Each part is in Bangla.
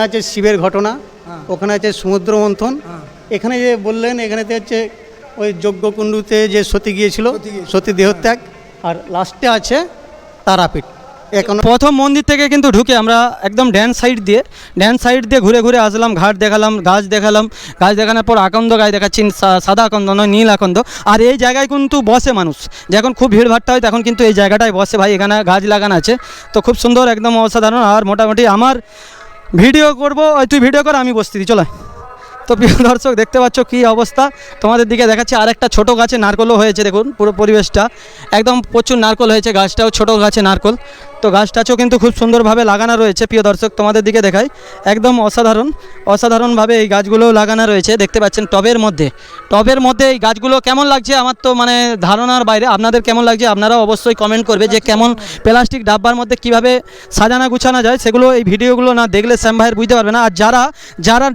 আছে শিবের ঘটনা, ওখানে আছে সমুদ্র মন্থন। এখানে যে বললেন এখানেতে হচ্ছে ওই যজ্ঞকুণ্ডুতে যে সতী গিয়েছিল, সতী দেহত্যাগ। আর লাস্টে আছে তারাপীঠ। এখন প্রথম মন্দির থেকে কিন্তু ঢুকে আমরা একদম ড্যান সাইড দিয়ে ঘুরে ঘুরে আসলাম, ঘাট দেখালাম, গাছ দেখানোর পর আকন্দ গাছ দেখাচ্ছি, সাদা আকন্দ নয়, নীল আকন্দ। আর এই জায়গায় কিন্তু বসে মানুষ, যখন খুব ভিড়ভাট্টা হয় তখন কিন্তু এই জায়গাটায় বসে ভাই। এখানে গাছ লাগানো আছে, তো খুব সুন্দর, একদম অসাধারণ। আর মোটামুটি আমার ভিডিও করবো, তুই ভিডিও কর, আমি বসতে দিই, চলে। তো প্রিয় দর্শক, দেখতে পাচ্ছ কী অবস্থা, তোমাদের দিকে দেখাচ্ছি। আর একটা ছোটো গাছে নারকলও হয়েছে, দেখুন পুরো পরিবেশটা একদম প্রচুর নারকল হয়েছে। গাছটাও ছোটো গাছে নারকল, তো গাছটাও কিন্তু খুব সুন্দরভাবে লাগানো রয়েছে। প্রিয় দর্শক, তোমাদের দিকে দেখাই, একদম অসাধারণভাবে এই গাছগুলোও লাগানো রয়েছে। দেখতে পাচ্ছেন টবের মধ্যে এই গাছগুলো কেমন লাগছে আমার তো মানে ধারণার বাইরে। আপনাদের কেমন লাগছে আপনারাও অবশ্যই কমেন্ট করবে, যে কেমন প্লাস্টিক ডাব্বার মধ্যে কিভাবে সাজানো গুছানো যায়, সেগুলো এই ভিডিওগুলো না দেখলে শ্যাম ভাইয়ের বুঝতে পারবে না। আর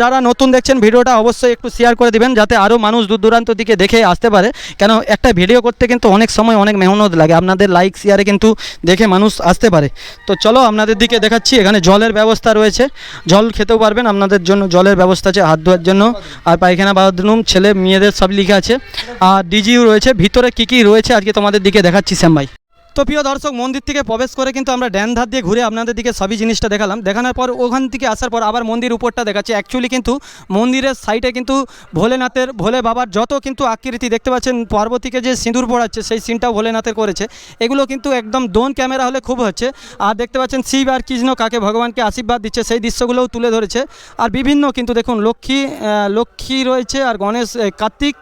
যারা নতুন দেখছেন ভিডিওটা অবশ্যই একটু শেয়ার করে দিবেন, যাতে আরও মানুষ দূর দূরান্ত দিকে দেখে আসতে পারে। কেন একটা ভিডিও করতে কিন্তু অনেক সময় অনেক মেহনত লাগে, আপনাদের লাইক শেয়ারে কিন্তু দেখে মানুষ আসতে পারে। তো চলো আপনাদের দিকে দেখাচ্ছি। এখানে জলের ব্যবস্থা রয়েছে, জল খেতেও পারবেন, আপনাদের জন্য জলের ব্যবস্থা আছে, হাত ধোয়ার জন্য। আর পায়খানা বাথরুম ছেলে মেয়েদের সব লেখা আছে। আর ডিজিও রয়েছে। ভিতরে কী রয়েছে আজকে তোমাদের দিকে দেখাচ্ছি শ্যাম ভাই। তো প্রিয় দর্শক, মন্দির থেকে প্রবেশ করে কিন্তু আমরা ড্যান ধার দিয়ে ঘুরে আপনাদের দিকে সবই জিনিসটা দেখানোর পর ওখান থেকে আসার পর আবার মন্দির উপরটা দেখাচ্ছি। অ্যাকচুয়ালি কিন্তু মন্দিরের সাইডে কিন্তু ভোলে বাবার যত কিন্তু আকৃতি দেখতে পাচ্ছেন, পার্বতীকে যে সিঁদুর পড়াচ্ছে সেই সিনটাও ভোলেনাথের করেছে। এগুলো কিন্তু একদম ড্রোন ক্যামেরা হলে খুব হচ্ছে। আর দেখতে পাচ্ছেন শিব আর কৃষ্ণ কাকে ভগবানকে আশীর্বাদ দিচ্ছে, সেই দৃশ্যগুলোও তুলে ধরেছে। আর বিভিন্ন কিন্তু দেখুন লক্ষ্মী রয়েছে, আর কার্তিক,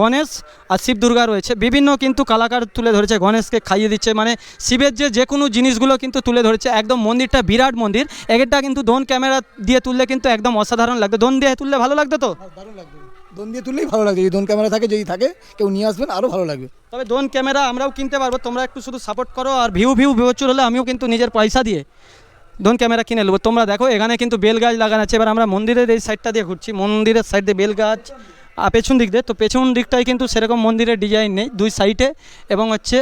গণেশ আর শিব দুর্গা রয়েছে। বিভিন্ন কিন্তু কালাকার তুলে ধরেছে, গণেশকে খাইয়ে দিচ্ছে, মানে শিবের যে কোনো জিনিসগুলো কিন্তু তুলে ধরেছে। একদম মন্দিরটা বিরাট মন্দির। এটা কিন্তু ড্রোন ক্যামেরা দিয়ে তুললে কিন্তু একদম অসাধারণ লাগতো। ড্রোন দিয়ে তুললে ভালো লাগতো, তো দারুণ লাগবে। ড্রোন দিয়ে তুললেই ভালো লাগবে, যদি ড্রোন ক্যামেরা থাকে, যদি থাকে কেউ নিয়ে আসবেন আরও ভালো লাগবে। তবে ড্রোন ক্যামেরা আমরাও কিনতে পারবো, তোমরা একটু শুধু সাপোর্ট করো। আর ভিউ প্রচুর হলে আমিও কিন্তু নিজের পয়সা দিয়ে ড্রোন ক্যামেরা কিনে নেবো। তোমরা দেখো এখানে কিন্তু বেল গাছ লাগানো আছে। এবার আমরা মন্দিরের এই সাইডটা দিয়ে ঘুরছি, মন্দিরের সাইড দিয়ে বেল গাছ, পেছন দিক দিয়ে। তো পেছন দিকটায় কিন্তু সেরকম মন্দিরের ডিজাইন নেই, দুই সাইডে এবং হচ্ছে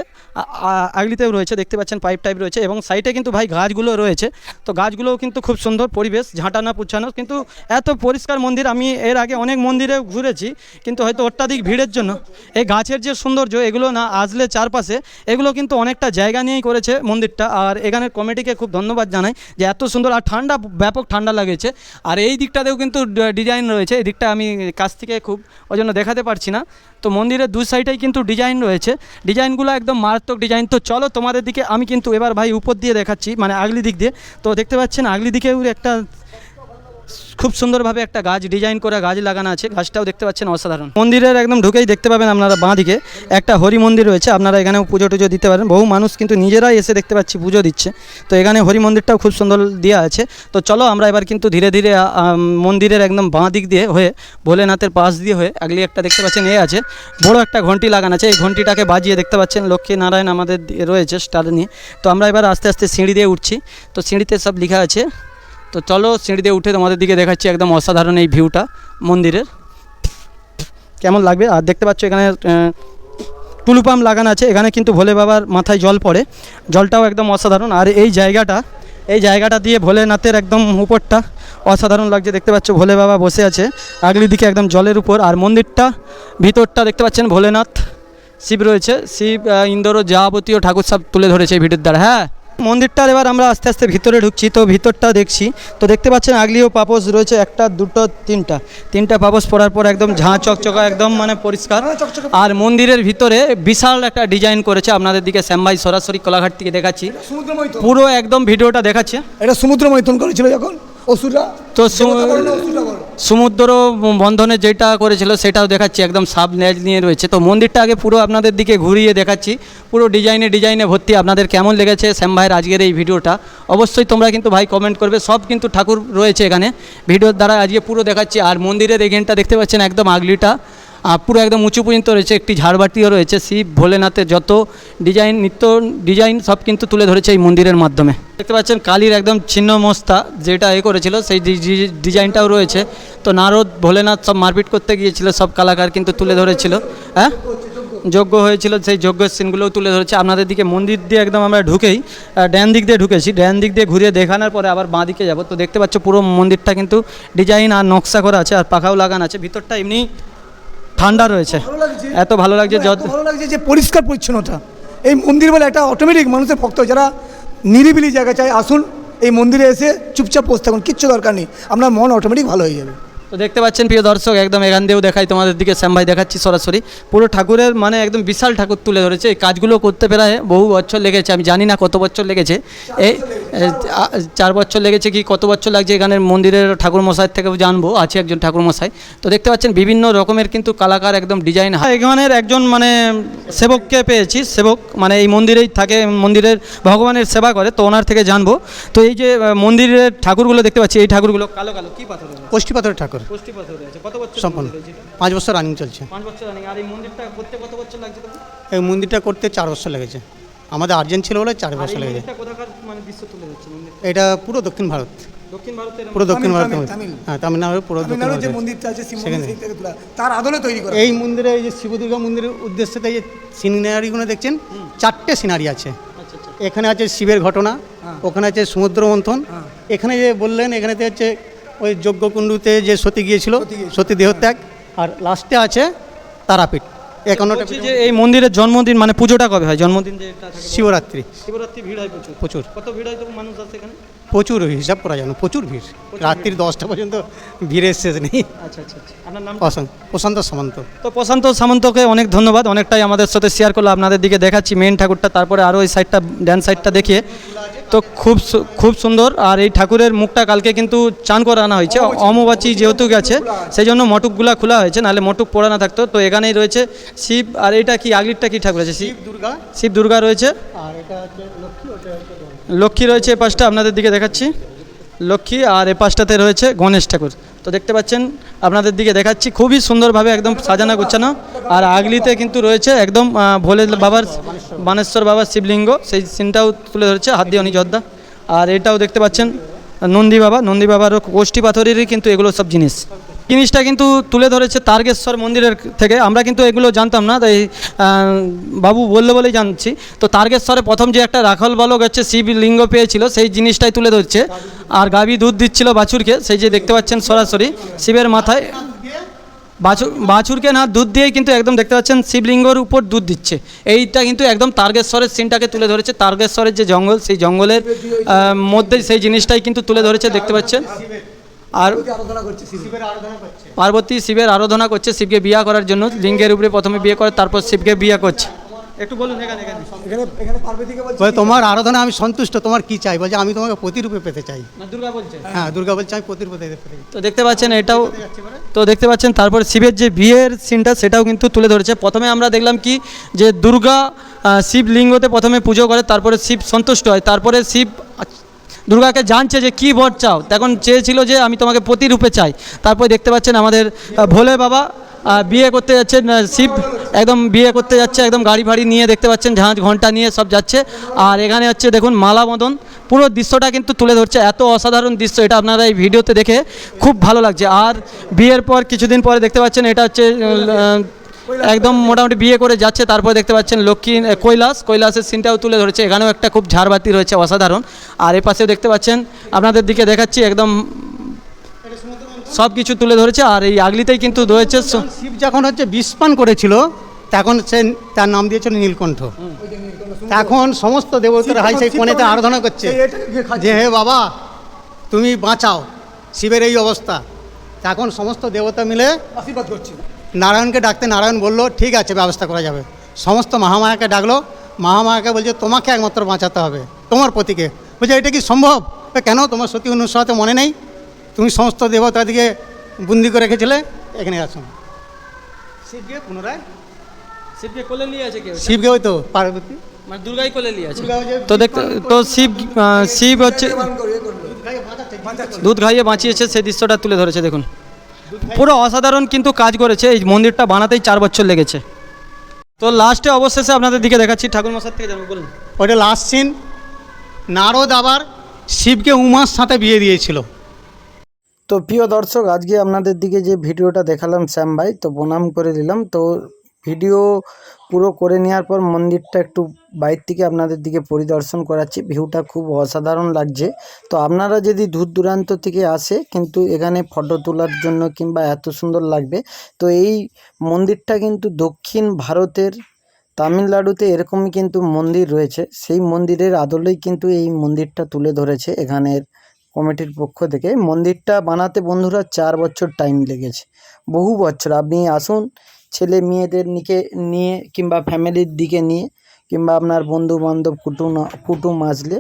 আগলিতেও রয়েছে, দেখতে পাচ্ছেন পাইপ টাইপ রয়েছে। এবং সাইডে কিন্তু ভাই গাছগুলো রয়েছে, তো গাছগুলোও কিন্তু খুব সুন্দর পরিবেশ, ঝাঁটানো পুছানো। কিন্তু এত পরিষ্কার মন্দির আমি এর আগে অনেক মন্দিরে ঘুরেছি, কিন্তু হয়তো অত্যাধিক ভিড়ের জন্য এই গাছের যে সৌন্দর্য, এগুলো না আসলে চারপাশে, এগুলো কিন্তু অনেকটা জায়গা নিয়েই করেছে মন্দিরটা। আর এখানের কমিটিকে খুব ধন্যবাদ জানাই যে এত সুন্দর। আর ঠান্ডা, ব্যাপক ঠান্ডা লাগেছে। আর এই দিকটাতেও কিন্তু ডিজাইন রয়েছে, এই দিকটা আমি কাছ থেকে খুব ওই জন্য দেখাতে পারছি না। তো মন্দিরের দু সাইডেই কিন্তু ডিজাইন রয়েছে, ডিজাইনগুলো একদম মারাত্মক ডিজাইন। তো চলো তোমাদের দিকে আমি কিন্তু এবার ভাই উপর দিয়ে দেখাচ্ছি, মানে আগলি দিক দিয়ে। তো দেখতে পাচ্ছেন আগলি দিকেও একটা খুব সুন্দরভাবে একটা গাছ ডিজাইন করে গাছ লাগানো আছে, গাছটাও দেখতে পাচ্ছেন অসাধারণ। মন্দিরের একদম ঢুকেই দেখতে পাবেন আপনারা বাঁ দিকে একটা হরি মন্দির রয়েছে, আপনারা এখানেও পুজো টুজো দিতে পারেন। বহু মানুষ কিন্তু নিজেরাই এসে দেখতে পাচ্ছি পুজো দিচ্ছে। তো এখানে হরি মন্দিরটাও খুব সুন্দর দেওয়া আছে। তো চলো আমরা এবার কিন্তু ধীরে ধীরে মন্দিরের একদম বাঁ দিক দিয়ে হয়ে ভোলেনাথের পাশ দিয়ে হয়ে আগলি একটা দেখতে পাচ্ছেন আছে, বড় একটা ঘন্টি লাগানো আছে। এই ঘন্টিটাকে বাজিয়ে দেখতে পাচ্ছেন লক্ষ্মী নারায়ণ আমাদের রয়েছে স্টার নিয়ে। তো আমরা এবার আস্তে আস্তে সিঁড়ি দিয়ে উঠছি, তো সিঁড়িতে সব লেখা আছে। তো চলো সিঁড়ি দিয়ে উঠে তোমাদের দিকে দেখাচ্ছি একদম অসাধারণ এই ভিউটা মন্দিরের, কেমন লাগবে। আর দেখতে পাচ্ছ এখানে টুলু পাম্প লাগানো আছে, এখানে কিন্তু ভোলে বাবার মাথায় জল পড়ে, জলটাও একদম অসাধারণ। আর এই জায়গাটা দিয়ে ভোলেনাথের একদম উপরটা অসাধারণ লাগছে, দেখতে পাচ্ছ ভোলে বাবা বসে আছে আগলি দিকে একদম জলের উপর। আর মন্দিরটা ভিতরটা দেখতে পাচ্ছেন ভোলেনাথ, শিব রয়েছে, শিব, ইন্দ্র, যাবতীয় ঠাকুর সব তুলে ধরেছে এই ভিডিওর দ্বারা। হ্যাঁ, মন্দিরটার এবার আমরা আস্তে আস্তে ভিতরে ঢুকছি, তো ভিতরটা দেখছি। তো দেখতে পাচ্ছেন আগলিও পাপোশ রয়েছে, একটা দুটো তিনটা পাপোশ পড়ার পর একদম ঝাঁ চকচকা, একদম মানে পরিষ্কার। আর মন্দিরের ভিতরে বিশাল একটা ডিজাইন করেছে, আপনাদের দিকে শ্যাম ভাই সরাসরি কোলাঘাট থেকে দেখাচ্ছি, পুরো একদম ভিডিওটা দেখাচ্ছে। এটা সমুদ্র মৈথন করেছিল যখন অসুররা, তো সমুদ্র বন্ধনে যেটা করেছিল সেটাও দেখাচ্ছি, একদম সাব লেজ নিয়ে রয়েছে। তো মন্দিরটা আগে পুরো আপনাদের দিকে ঘুরিয়ে দেখাচ্ছি, পুরো ডিজাইনে ভর্তি। আপনাদের কেমন লেগেছে শ্যাম ভাইয়ের আজকের এই ভিডিওটা অবশ্যই তোমরা কিন্তু ভাই কমেন্ট করবে। সব কিন্তু ঠাকুর রয়েছে এখানে ভিডিওর দ্বারা আজকে পুরো দেখাচ্ছি। আর মন্দিরের এখানটা দেখতে পাচ্ছেন একদম আগলিটা পুরো একদম উঁচু পর্যন্ত রয়েছে, একটি ঝাড়বাতিও রয়েছে। শিব ভোলেনাথের যত ডিজাইন সব কিন্তু তুলে ধরেছে এই মন্দিরের মাধ্যমে। দেখতে পাচ্ছেন কালীর একদম ছিন্ন মস্তা যেটা করেছিল সেই ডিজাইনটাও রয়েছে। তো নারদ ভোলেনাথ সব মারপিট করতে গিয়েছিল, সব কালাকার কিন্তু তুলে ধরেছিল। হ্যাঁ, যজ্ঞ হয়েছিল সেই যজ্ঞের সিনগুলোও তুলে ধরেছে আপনাদের দিকে। মন্দির দিয়ে একদম আমরা ঢুকেই ডান দিক দিয়ে ঢুকেছি, ডান দিক দিয়ে ঘুরিয়ে দেখানোর পরে আবার বাঁ দিকে যাব। তো দেখতে পাচ্ছ পুরো মন্দিরটা কিন্তু ডিজাইন আর নকশা করা আছে, আর পাখাও লাগানো আছে। ভিতরটা এমনি ঠান্ডা রয়েছে, এত ভালো লাগছে। ভালো লাগছে যে পরিষ্কার পরিচ্ছন্নতা। এই মন্দির বলে একটা অটোমেটিক মানুষের ভক্ত যারা নিরিবিলি জায়গা চায়, আসুন এই মন্দিরে এসে চুপচাপ বসে থাকুন, কিচ্ছু দরকার নেই, আপনার মন অটোমেটিক ভালো হয়ে যাবে। তো দেখতে পাচ্ছেন প্রিয় দর্শক, একদম এখান দিয়েও দেখাই তোমাদের দিকে, শ্যাম ভাই দেখাচ্ছি সরাসরি। পুরো ঠাকুরের মানে একদম বিশাল ঠাকুর তুলে ধরেছে। এই কাজগুলো করতে প্রায় বহু বছর লেগেছে, আমি জানি না কত বছর লেগেছে, এই 4 বছর লেগেছে কি কত বছর লাগছে এখানের মন্দিরের ঠাকুর মশাইয়ের থেকেও জানবো। আছে একজন ঠাকুর মশাই, তো দেখতে পাচ্ছেন বিভিন্ন রকমের কিন্তু কালাকার একদম ডিজাইন। এখানের একজন মানে সেবককে পেয়েছি, সেবক মানে এই মন্দিরেই থাকে, মন্দিরের ভগবানের সেবা করে, তো ওনার থেকে জানবো। তো এই যে মন্দিরের ঠাকুরগুলো দেখতে পাচ্ছি, এই ঠাকুরগুলো কালো কালো কি পাথর? কষ্টি পাথরের ঠাকুর কষ্টি পাথর আছে। কত বছর সম্পূর্ণ 5 বছর রানিং চলছে। 5 বছর রানিং। আর এই মন্দিরটা করতে কত বছর লাগছে তোমার? এই মন্দিরটা করতে 4 বছর লেগেছে। আমাদের আর্জেন্ট ছিল বলে 4 বছর লেগেছে। এটা কোথাকার মানে দৃশ্য তুলে ধরছে মন্দির? এটা পুরো দক্ষিণ ভারত, দক্ষিণ ভারতের পুরো দক্ষিণ ভারত, তামিল। হ্যাঁ তামিলনাড়ুর পুরো দক্ষিণ তামিলনাড়ুর যে ভারত। মন্দিরটা আছে শিব মন্দির, সেই থেকে তোলা, তার আদলে তৈরি করা। এই মন্দিরে এই যে শিব দুর্গা মন্দিরের উদ্দেশ্যে এই যে সিনারিগুলো দেখছেন, 4টে সিনারি আছে। আচ্ছা আচ্ছা। এখানে আছে শিবের ঘটনা, ওখানে আছে সমুদ্র মন্থন, এখানে যে বললেন এখানেতে হচ্ছে ওই যজ্ঞকুণ্ডুতে যে সতী গিয়েছিল, সতী দেহত্যাগ, আর লাস্টে আছে তারাপীঠ। 51টা বলছি যে এই মন্দিরের জন্মদিন মানে পুজোটা কবে হয়? জন্মদিন যেটা থাকে শিবরাত্রি, শিবরাত্রি ভিড় হয় প্রচুর। প্রচুর কত ভিড় হয় তো মানুষ আছে এখানে? প্রচুর হিসাব করা যায় না, প্রচুর ভিড়। রাত্রির 10টা পর্যন্ত ভিড়ের শেষ নেই। আচ্ছা আচ্ছা আচ্ছা। আপনার নাম? প্রশান্ত সামন্ত। তো প্রশান্ত সামন্তকে অনেক ধন্যবাদ, অনেকটাই আমাদের সাথে শেয়ার করলো। আপনাদের দিকে দেখাচ্ছি মেন ঠাকুরটা, তারপরে আরও এই সাইডটা ড্যান সাইডটা দেখিয়ে। তো খুব সুন্দর। আর এই ঠাকুরের মুখটা কালকে কিন্তু চান করে আনা হয়েছে, অমাবাচী যেহেতু গেছে সেই জন্য মটুকগুলা খোলা হয়েছে, নাহলে মটুক পড়ানো থাকতো। তো এখানেই রয়েছে শিব, আর এটা কি আগলিরটা কি ঠাকুর আছে? শিব দুর্গা রয়েছে, আর এটা হচ্ছে লক্ষ্মী, ওটা হচ্ছে লক্ষ্মী রয়েছে এ পাশটা, আপনাদের দিকে দেখাচ্ছি লক্ষ্মী, আর এ পাশটাতে রয়েছে গণেশ ঠাকুর। তো দেখতে পাচ্ছেন আপনাদের দিকে দেখাচ্ছি, খুবই সুন্দরভাবে একদম সাজানো গুছানো। আর আগলিতে কিন্তু রয়েছে একদম ভোলে বাবার, বানেশ্বর বাবার শিবলিঙ্গ, সেই সিনটাও তুলে ধরেছে হাত দিয়ে অনিযোদ্ধা। আর এটাও দেখতে পাচ্ছেন নন্দী বাবারও কোষ্ঠী পাথরেরই কিন্তু এগুলো সব জিনিসটা কিন্তু তুলে ধরেছে তারকেশ্বর মন্দিরের থেকে। আমরা কিন্তু এগুলো জানতাম না, তাই বাবু বললে বলেই জানছি। তো তারকেশ্বরে প্রথম যে একটা রাখাল বালক হচ্ছে শিবলিঙ্গ পেয়েছিল, সেই জিনিসটাই তুলে ধরছে। আর গাভী দুধ দিচ্ছিল বাছুরকে, সেই যে দেখতে পাচ্ছেন সরাসরি শিবের মাথায় বাছুরকে না দুধ দিয়েই কিন্তু একদম দেখতে পাচ্ছেন শিবলিঙ্গর উপর দুধ দিচ্ছে। এইটা কিন্তু একদম তারকেশ্বরের সিনটাকে তুলে ধরেছে। তারকেশ্বরের যে জঙ্গল, সেই জঙ্গলের মধ্যে সেই জিনিসটাই কিন্তু তুলে ধরেছে, দেখতে পাচ্ছেন। আর পার্বতী শিবের আরাধনা করছে, শিবকে বিয়ে করার জন্য লিঙ্গের উপরে প্রথমে বিয়ে করে, তারপর শিবকে বিয়ে করছে। একটু বলুন এখানে পার্বতীকে বলে তোমার আরাধনা আমি সন্তুষ্ট, তোমার কি চাই? বলছে আমি তোমাকে প্রতিরূপে পেতে চাই। দুর্গা বলছে। হ্যাঁ দুর্গা বলছে আমি প্রতিরূপে পেতে চাই। তো দেখতে পাচ্ছেন এটাও, তো দেখতে পাচ্ছেন তারপর শিবের যে বিয়ের সিনটা সেটাও কিন্তু তুলে ধরেছে। প্রথমে আমরা দেখলাম কি যে দুর্গা শিবলিঙ্গতে প্রথমে পুজো করে, তারপরে শিব সন্তুষ্ট হয়, তারপরে শিব দুর্গাকে জানছে যে কি বর চাও, তখন চেয়েছিল যে আমি তোমাকে প্রতিরূপে চাই। তারপরে দেখতে পাচ্ছেন আমাদের ভোলে বাবা বিয়ে করতে যাচ্ছেন, শিব একদম বিয়ে করতে যাচ্ছে, একদম গাড়ি ফাড়ি নিয়ে দেখতে পাচ্ছেন, ঝাঁঝ ঘন্টা নিয়ে সব যাচ্ছে। আর এখানে হচ্ছে দেখুন মালা বদন, পুরো দৃশ্যটা কিন্তু তুলে ধরছে। এত অসাধারণ দৃশ্য, এটা আপনারা এই ভিডিওতে দেখে খুব ভালো লাগছে। আর বিয়ের পর কিছুদিন পরে দেখতে পাচ্ছেন এটা হচ্ছে একদম মোটামুটি বিয়ে করে যাচ্ছে। তারপর দেখতে পাচ্ছেন লক্ষ্মী কৈলাসের সিনটাও তুলে ধরেছে। এখানেও একটা খুব ঝাড়বাতি রয়েছে অসাধারণ। আর এ পাশেও দেখতে পাচ্ছেন, আপনাদের দিকে দেখাচ্ছি, একদম সব কিছু তুলে ধরেছে। আর এই আগলিতেই কিন্তু রয়েছে শিব যখন হচ্ছে বিষপান করেছিল, তখন সে তার নাম দিয়েছিল নীলকণ্ঠ। এখন সমস্ত দেবতারা হাই সেই কোণেতে আরাধনা করছে যে হে বাবা তুমি বাঁচাও, শিবের এই অবস্থা। তখন সমস্ত দেবতা মিলে আশীর্বাদ করছি, নারায়ণকে ডাকতে নারায়ণ বলল ঠিক আছে ব্যবস্থা করা যাবে। সমস্ত মহামায়াকে ডাকলো, মহামায়াকে বলছে তোমাকে একমাত্র বাঁচাতে হবে, তোমার পতিকে। বলছে এটা কি সম্ভব? কেন তোমার সতী অনুসরাতে মনে নেই? তুমি সমস্ত দেবতাদিকে বন্দি করে রেখেছিলে, এখানে আসুন। শিবকে পুনরায় শিবকে কোলে নিয়ে আছে কেউ, শিবকে ওই তো পার্বতী মানে দুর্গাই কোলে নিয়ে আছে। দুর্গা যে তো দেখতে তো শিব হচ্ছে দুধ খাইয়ে বাঁচিয়েছে, সেই দৃশ্যটা তুলে ধরেছে। দেখুন পুরো অসাধারণ কিন্তু কাজ করেছে। এই মন্দিরটা বানাতেই 4 বছর লেগেছে। তো লাস্টে অবশেষে আপনাদের দিকে দেখাচ্ছি, ঠাকুর মশাই থেকে জানবো, বলুন। ওইটা লাস্ট সিন, নারদ আবার শিবকে উমার সাথে বিয়ে দিয়েছিল। তো প্রিয় দর্শক, আজকে আপনাদের দিকে যে ভিডিওটা দেখালাম শ্যাম ভাই, তো প্রণাম করে দিলাম। তো ভিডিও পুরো করে নেওয়ার পর মন্দিরটা একটু বাইরে থেকে আপনাদের দিকে পরিদর্শন করাচ্ছি। ভিউটা খুব অসাধারণ লাগছে। তো আপনারা যদি দূর দূরান্ত থেকে আসে কিন্তু এখানে ফটো তোলার জন্য কিংবা এত সুন্দর লাগবে। তো এই মন্দিরটা কিন্তু দক্ষিণ ভারতের তামিলনাড়ুতে এরকমই কিন্তু মন্দির রয়েছে, সেই মন্দিরের আদলেই কিন্তু এই মন্দিরটা তুলে ধরেছে এখানের কমিটির পক্ষ থেকে। মন্দিরটা বানাতে বন্ধুরা 4 বছর টাইম লেগেছে, বহু বছর। আপনি আসুন ছেলে মেয়েদের নিয়ে কিংবা ফ্যামিলির দিকে নিয়ে কিংবা আপনার বন্ধু বান্ধব কুটুম আসলে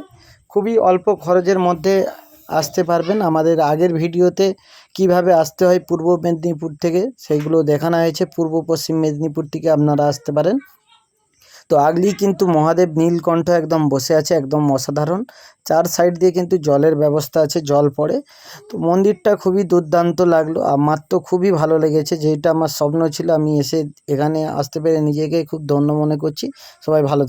খুবই অল্প খরচের মধ্যে আসতে পারবেন। আমাদের আগের ভিডিওতে কিভাবে আসতে হয় পূর্ব মেদিনীপুর থেকে সেইগুলো দেখানো হয়েছে। পূর্ব পশ্চিম মেদিনীপুর থেকে আপনারা আসতে পারেন। তো আগলেই কিন্তু মহাদেব নীলকণ্ঠ একদম বসে আছে, একদম অসাধারণ। 4 সাইড দিয়ে কিন্তু জলের ব্যবস্থা আছে, জল পড়ে। তো মন্দিরটা খুবই দুর্দান্ত লাগলো, আমার তো খুবই ভালো লেগেছে। যেটা আমার স্বপ্ন ছিল, আমি এসে এখানে আসতে পেরে নিজেকে খুব ধন্য মনে করছি। সবাই ভালো